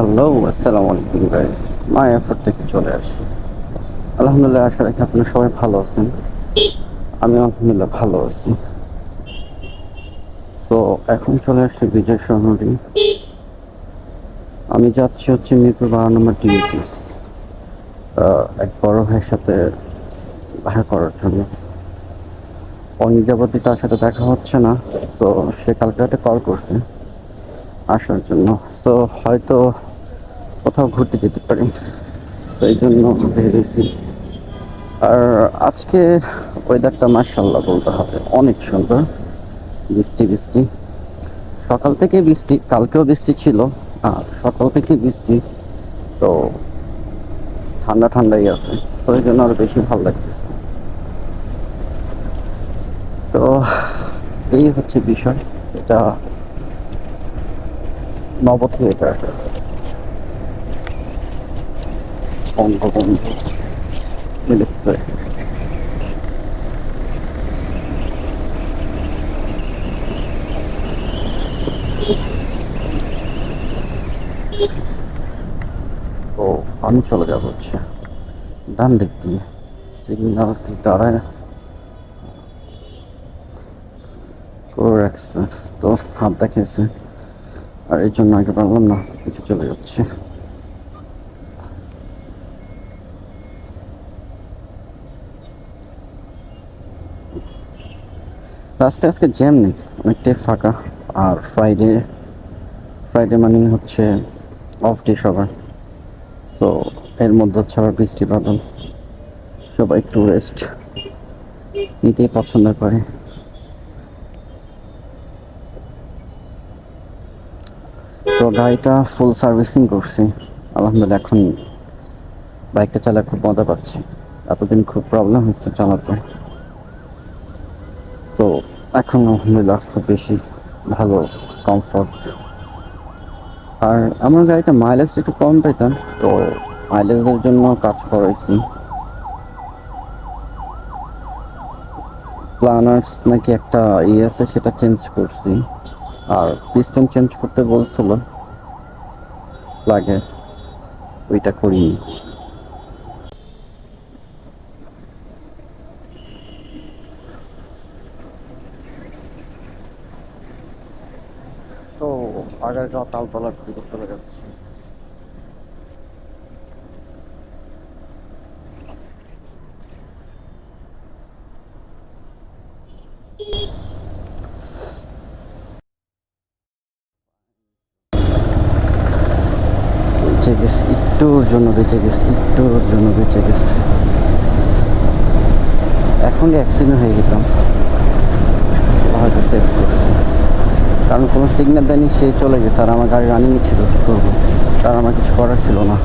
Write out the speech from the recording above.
Hello, আসসালামু আলাইকুম guys. মাই effort থেকে চলে আসি। আলহামদুলিল্লাহ, আশা রাখি আপনারা সবাই ভালো আছেন। আমি আলহামদুলিল্লাহ ভালো আছি। তো এখন চলে আসছি বিজয় শহরে। আমি যাচ্ছি হচ্ছে মিরপুর 12 নম্বর ডিউটিস, এক বড় ভাইয়ের সাথে দেখা করার জন্য। অনেক যাবতই তার সাথে দেখা হচ্ছে না, তো সে কালকে রাতে কল করছে আসার জন্য। তো হয়তো কোথাও ঘুরতে যেতে পারি, তো এই জন্য ভেবেছি। আর আজকে ওয়েদারটা মাশাআল্লাহ বলতে হবে, অনেক সুন্দর। বৃষ্টি বৃষ্টি, সকাল থেকে বৃষ্টি, কালকেও বৃষ্টি ছিল। আর সকাল থেকে বৃষ্টি, তো ঠান্ডা ঠান্ডাই আছে, তো এই জন্য আরো বেশি ভালো লাগতেছে। তো এই হচ্ছে বিষয়। এটা নব থিয়েটার, বঙ্গবন্ধু মিলিটারি। তো আমি চলে যাবো হচ্ছে ডান দিক দিয়ে, সিগন্যাল দাঁড়ায় করে রাখছে, তো হাত দেখিয়েছে। আর এই জন্য আগে পারলাম না, কিছু চলে যাচ্ছে। রাস্তায় আজকে জ্যাম নেই, অনেকটাই ফাঁকা। আর ফ্রাইডে, ফ্রাইডে মানে হচ্ছে অফ ডে সবার। তো এর মধ্যে হচ্ছে আবার বৃষ্টি বাদল, সবাই একটু রেস্ট নিতেই পছন্দ করে। তো গাড়িটা ফুল সার্ভিসিং করছি আলহামদুলিল্লাহ। এখন বাইকটা চালাতে খুব মজা পাচ্ছি। এতদিন খুব প্রবলেম হচ্ছে চালাতে, তো এখন আলহামদুলিল্লাহ খুব বেশি ভালো, কমফর্ট। আর আমার গাড়িটা মাইলেজটা একটু কম পেতাম, তো মাইলেজের জন্য কাজ করাইছি। প্ল্যানার্স নাকি একটা আছে, সেটা চেঞ্জ করছি। আর পিস্টন চেঞ্জ করতে বলছিল, লাগে ওইটা করিনি। তো আগারগাঁও তালতলার দিকে চলে যাচ্ছে। বেঁচে গেছে, একটুর জন্য বেঁচে গেছে, একটুর জন্য বেঁচে গেছে। এখন অ্যাক্সিডেন্ট হয়ে গেতাম, হয়তো সেভ করছে, কারণ কোনো সিগন্যাল দেয়নি, সে চলে গেছে। আর আমার গাড়ি রানিংয়ে ছিল, কী করবো, তার আমার কিছু করার ছিল না।